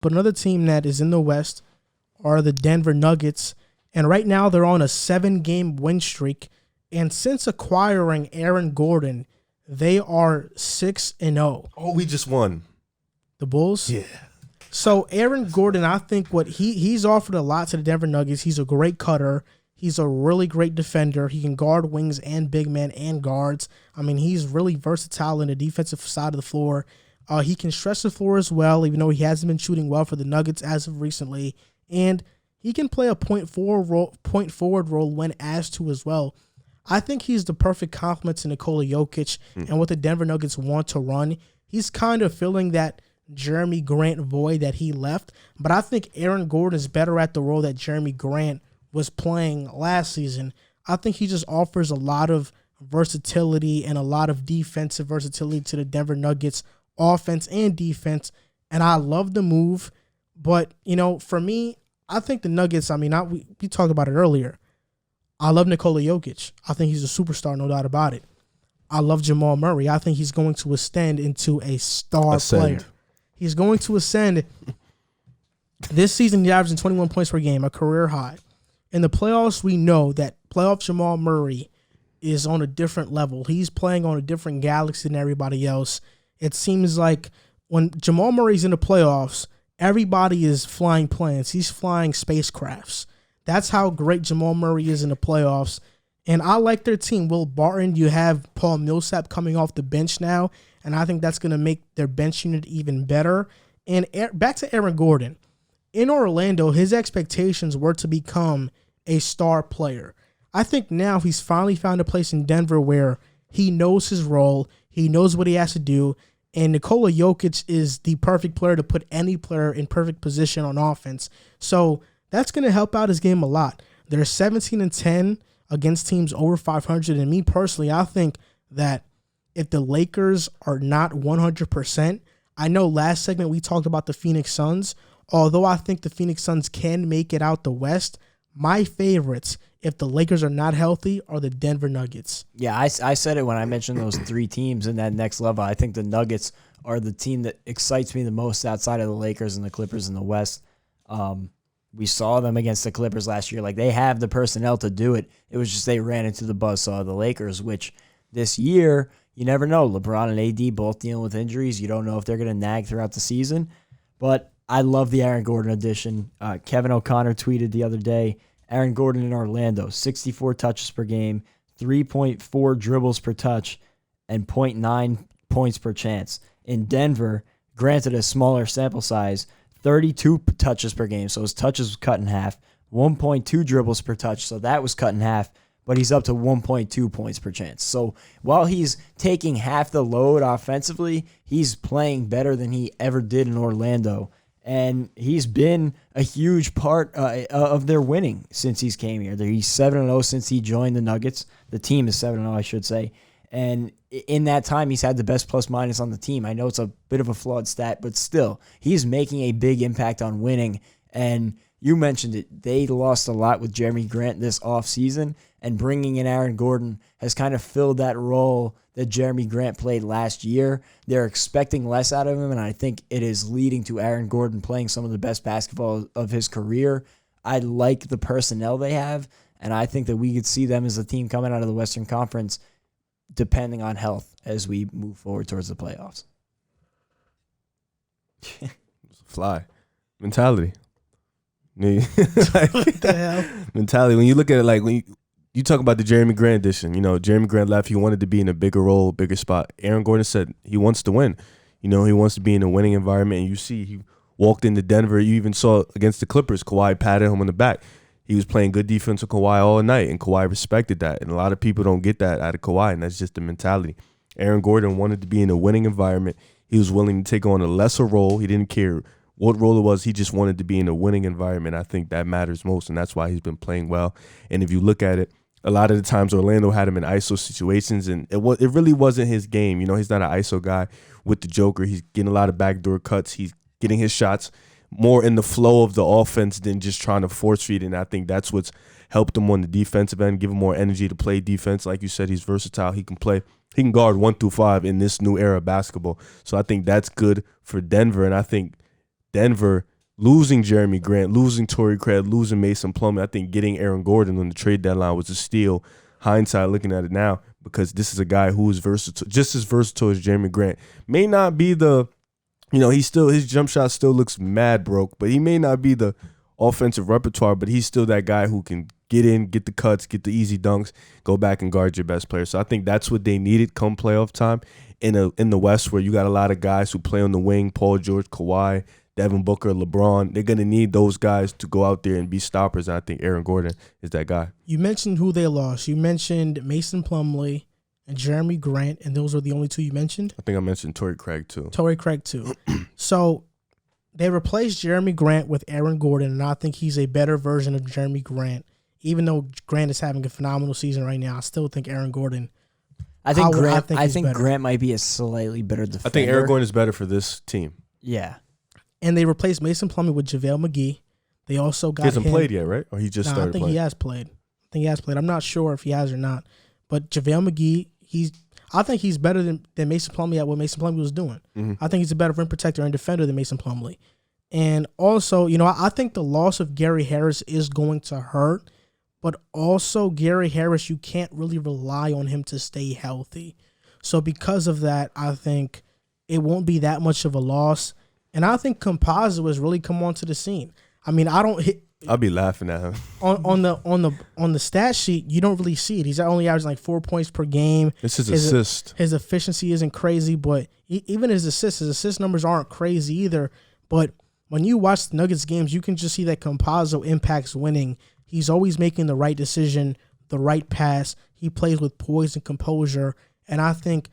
But another team that is in the West are the Denver Nuggets. And right now they're on a 7-game win streak. And since acquiring Aaron Gordon, they are 6-0. Oh, we just won. The Bulls? Yeah. So Aaron Gordon, I think what he's offered a lot to the Denver Nuggets. He's a great cutter. He's a really great defender. He can guard wings and big men and guards. I mean, he's really versatile in the defensive side of the floor. He can stretch the floor as well, even though he hasn't been shooting well for the Nuggets as of recently. And he can play a point forward role when asked to as well. I think he's the perfect complement to Nikola Jokic and what the Denver Nuggets want to run. He's kind of filling that Jeremy Grant void that he left. But I think Aaron Gordon is better at the role that Jeremy Grant was playing last season. I think he just offers a lot of versatility and a lot of defensive versatility to the Denver Nuggets offense and defense. And I love the move. But, for me, I think the Nuggets, we talked about it earlier. I love Nikola Jokic. I think he's a superstar, no doubt about it. I love Jamal Murray. I think he's going to ascend into a star player. He's going to ascend. This season, he's averaging 21 points per game, a career high. In the playoffs, we know that playoff Jamal Murray is on a different level. He's playing on a different galaxy than everybody else. It seems like when Jamal Murray's in the playoffs, everybody is flying planes. He's flying spacecrafts. That's how great Jamal Murray is in the playoffs. And I like their team. Will Barton, you have Paul Millsap coming off the bench now, and I think that's going to make their bench unit even better. And back to Aaron Gordon. In Orlando, his expectations were to become a star player. I think now he's finally found a place in Denver where he knows his role, he knows what he has to do, and Nikola Jokic is the perfect player to put any player in perfect position on offense. So that's going to help out his game a lot. They're 17-10 against teams over 500, and me personally, I think that if the Lakers are not 100%, I know last segment we talked about the Phoenix Suns. Although I think the Phoenix Suns can make it out the West, my favorites, if the Lakers are not healthy, are the Denver Nuggets. Yeah, I said it when I mentioned those three teams in that next level. I think the Nuggets are the team that excites me the most outside of the Lakers and the Clippers in the West. We saw them against the Clippers last year. Like, they have the personnel to do it. It was just they ran into the buzzsaw of the Lakers, which this year, you never know. LeBron and AD both dealing with injuries. You don't know if they're going to nag throughout the season. But I love the Aaron Gordon addition. Kevin O'Connor tweeted the other day, Aaron Gordon in Orlando, 64 touches per game, 3.4 dribbles per touch, and 0.9 points per chance. In Denver, granted a smaller sample size, 32 touches per game, so his touches was cut in half, 1.2 dribbles per touch, so that was cut in half, but he's up to 1.2 points per chance. So while he's taking half the load offensively, he's playing better than he ever did in Orlando. And he's been a huge part of their winning since he's came here. He's 7-0 since he joined the Nuggets. The team is 7-0, I should say. And in that time, he's had the best plus-minus on the team. I know it's a bit of a flawed stat, but still, he's making a big impact on winning. And you mentioned it. They lost a lot with Jeremy Grant this offseason, and bringing in Aaron Gordon has kind of filled that role that Jeremy Grant played last year. They're expecting less out of him, and I think it is leading to Aaron Gordon playing some of the best basketball of his career. I like the personnel they have, and I think that we could see them as a team coming out of the Western Conference depending on health as we move forward towards the playoffs. Fly. Mentality. What the hell? Mentality. When you look at it, like, when you talk about the Jeremy Grant edition, Jeremy Grant left. He wanted to be in a bigger role, bigger spot. Aaron Gordon said he wants to win. He wants to be in a winning environment. And you see, he walked into Denver. You even saw against the Clippers, Kawhi patted him on the back. He was playing good defense with Kawhi all night, and Kawhi respected that. And a lot of people don't get that out of Kawhi, and that's just the mentality. Aaron Gordon wanted to be in a winning environment. He was willing to take on a lesser role. He didn't care what role it was. He just wanted to be in a winning environment. I think that matters most, and that's why he's been playing well. And if you look at it, a lot of the times Orlando had him in ISO situations, and it really wasn't his game. He's not an ISO guy with the Joker. He's getting a lot of backdoor cuts. He's getting his shots more in the flow of the offense than just trying to force feed. And I think that's what's helped him on the defensive end, give him more energy to play defense. Like you said, he's versatile. He can guard 1 through 5 in this new era of basketball. So I think that's good for Denver. And I think Denver losing Jeremy Grant, losing Torrey Craig, losing Mason Plumlee. I think getting Aaron Gordon on the trade deadline was a steal. Hindsight, looking at it now, because this is a guy who is versatile, just as versatile as Jeremy Grant. May not be the, his jump shot still looks mad broke, but he may not be the offensive repertoire, but he's still that guy who can get in, get the cuts, get the easy dunks, go back and guard your best player. So I think that's what they needed come playoff time in the West, where you got a lot of guys who play on the wing, Paul George, Kawhi, Devin Booker, LeBron. They're going to need those guys to go out there and be stoppers. And I think Aaron Gordon is that guy. You mentioned who they lost. You mentioned Mason Plumlee and Jeremy Grant, and those were the only two you mentioned? I think I mentioned Torrey Craig, too. Torrey Craig, too. So they replaced Jeremy Grant with Aaron Gordon, and I think he's a better version of Jeremy Grant. Even though Grant is having a phenomenal season right now, I still think Aaron Gordon. I think Grant might be a slightly better defender. I think Aaron Gordon is better for this team. Yeah. And they replaced Mason Plumlee with JaVale McGee. They also got He hasn't him. played yet, right? Or he just started playing? He has played. I'm not sure if he has or not. But JaVale McGee, I think he's better than Mason Plumlee at what Mason Plumlee was doing. Mm-hmm. I think he's a better rim protector and defender than Mason Plumlee. And also, I think the loss of Gary Harris is going to hurt. But also, Gary Harris, you can't really rely on him to stay healthy. So because of that, I think it won't be that much of a loss. And I think Campazzo has really come onto the scene. I mean, I'll be laughing at him. on the stat sheet, you don't really see it. He's only averaging like 4 points per game. It's his assist. His efficiency isn't crazy, but even his assist numbers aren't crazy either. But when you watch the Nuggets games, you can just see that Campazzo impacts winning. He's always making the right decision, the right pass. He plays with poise and composure. And I think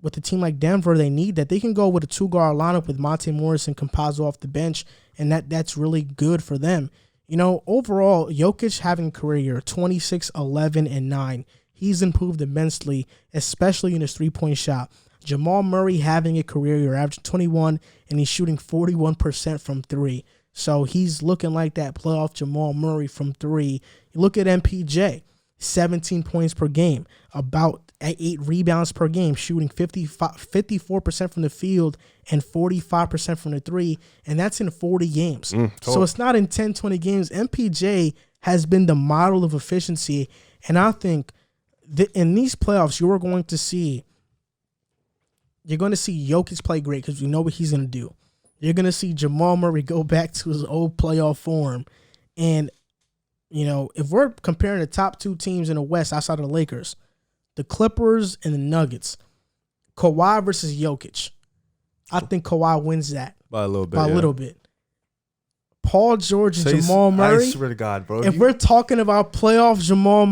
with a team like Denver, they need that. They can go with a two-guard lineup with Monte Morris and Campazzo off the bench, and that's really good for them. Overall, Jokic having a career year, 26, 11, and 9. He's improved immensely, especially in his three-point shot. Jamal Murray having a career year, averaging 21, and he's shooting 41% from three. So he's looking like that playoff Jamal Murray from three. You look at MPJ, 17 points per game, about 8 rebounds per game, shooting 54% from the field and 45% from the three, and that's in 40 games. So it's not in 10, 20 games. MPJ has been the model of efficiency, and I think that in these playoffs, you're going to see Jokic play great because we know what he's going to do. You're going to see Jamal Murray go back to his old playoff form. And, if we're comparing the top two teams in the West outside of the Lakers, the Clippers and the Nuggets, Kawhi versus Jokic, I think Kawhi wins that. By a little bit. Paul George and Jamal Murray. I swear to God, bro. If we're talking about playoff Jamal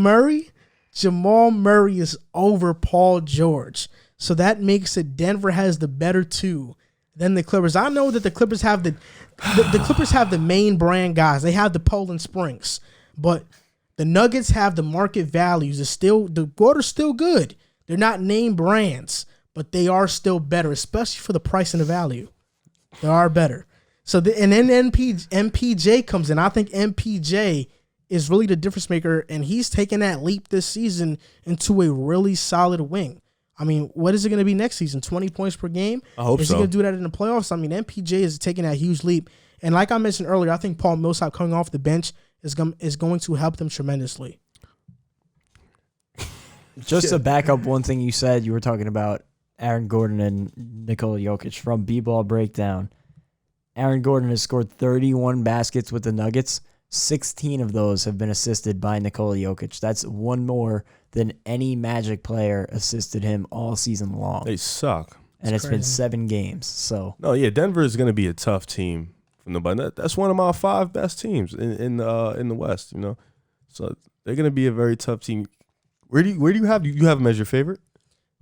Murray is over Paul George. So that makes it Denver has the better two than the Clippers. I know that the Clippers have the Clippers have the main brand guys. They have the Poland Springs, but the Nuggets have the market values. The water's still good. They're not name brands, but they are still better, especially for the price and the value. They are better. So and then MPJ comes in. I think MPJ is really the difference maker, and he's taken that leap this season into a really solid wing. I mean, what is it going to be next season? 20 points per game? I hope so. Is he going to do that in the playoffs? I mean, MPJ is taking that huge leap. And like I mentioned earlier, I think Paul Millsap coming off the bench is going to help them tremendously. Just to back up one thing you said, you were talking about Aaron Gordon and Nikola Jokic from B-Ball Breakdown. Aaron Gordon has scored 31 baskets with the Nuggets. 16 of those have been assisted by Nikola Jokic. That's one more than any Magic player assisted him all season long. They suck. And it's been 7 games. So Denver is going to be a tough team from nobody. That's one of my 5 best teams in the West. So they're going to be a very tough team. Where do you have them as your favorite?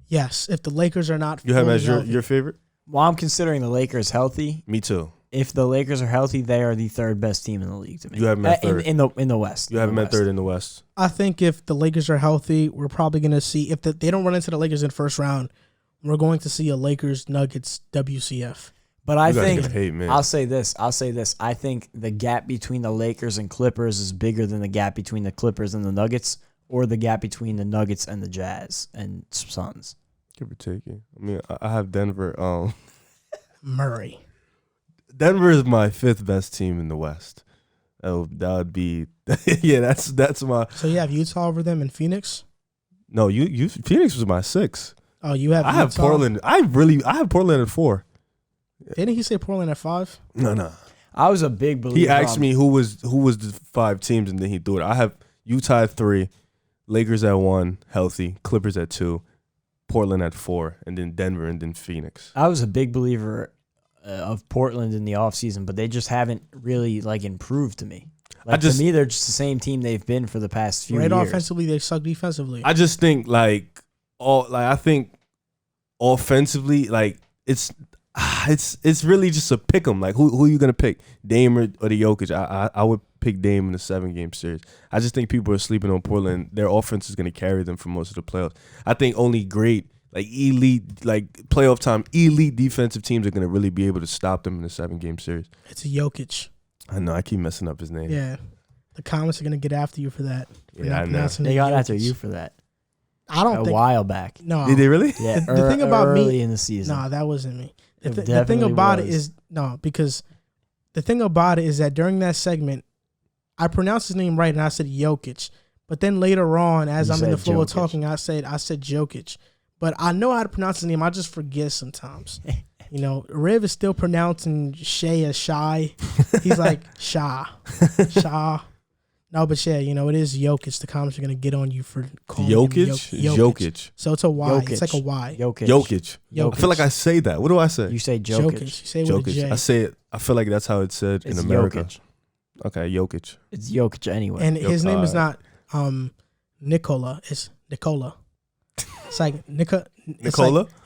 Yes, if the Lakers are not, you have them as your favorite. Well, I'm considering the Lakers healthy. Me too. If the Lakers are healthy, they are the third best team in the league to me. You have them at third in the West. You have them at third in the West. I think if the Lakers are healthy, we're probably going to see if they don't run into the Lakers in the first round, we're going to see a Lakers Nuggets WCF. But I think I'll say this. I think the gap between the Lakers and Clippers is bigger than the gap between the Clippers and the Nuggets, or the gap between the Nuggets and the Jazz and Suns. Give or take it. I mean, I have Denver. Murray. Denver is my 5th best team in the West. That would be yeah. That's my. So you have Utah over them and Phoenix. No, you Phoenix was my 6. Oh, you have. I have Utah? Portland. I have Portland at 4. Didn't he say Portland at 5? No. I was a big believer. He asked me who was the 5 teams, and then he threw it. I have Utah at 3, Lakers at 1, healthy, Clippers at 2, Portland at 4, and then Denver, and then Phoenix. I was a big believer of Portland in the offseason, but they just haven't really improved to me. To me, they're just the same team they've been for the past few years. Offensively, they suck defensively. I just think I think offensively, it's really just a pick 'em. Like who are you gonna pick, Dame or the Jokic? I would pick Dame in the 7-game series. I just think people are sleeping on Portland. Their offense is gonna carry them for most of the playoffs. I think only great elite playoff time elite defensive teams are gonna really be able to stop them in the 7-game series. It's a Jokic. I know I keep messing up his name. Yeah, the comments are gonna get after you for that. Yeah, I know. They got after you for that. I don't think a while back. No, did they really? Yeah, the thing about early me in the season. No, that wasn't me. The thing definitely about it was. is because the thing about it is that during that segment, I pronounced his name right and I said Jokic, but then later on, as I'm in the flow of talking, I said Jokic, but I know how to pronounce his name. I just forget sometimes. Riv is still pronouncing Shay as Shy. He's like Sha. No, but yeah, it is Jokic. The comments are gonna get on you for calling him Jokic. So it's a Y. Jokic. It's like a Y. Jokic. I feel like I say that. What do I say? You say Jokic. You say it with a J. I say it. I feel like that's how it's said It's in America. Jokic. Okay, Jokic. It's Jokic anyway. And his name is not Nikola. It's Nikola. It's like Nikola?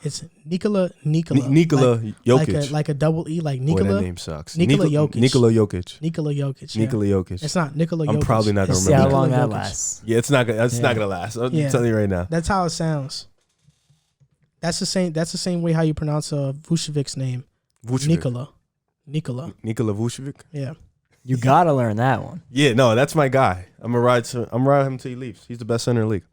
It's Nikola. Nikola Jokic. Like a double E, like Boy, Nikola. that name sucks. Nikola Jokic. Nikola Jokic. Nikola Jokic. Yeah. Nikola Jokic. It's not Nikola Jokic. I'm probably not gonna It's See how remember long Nikola that Jokic. lasts. Yeah, it's not gonna last. I'm telling you right now. That's how it sounds. That's the same way how you pronounce Vucevic's name. Vucevic. Nikola Vucevic. Yeah. You gotta learn that one. Yeah, no, that's my guy. I'm gonna ride him till he leaves. He's the best center in the league.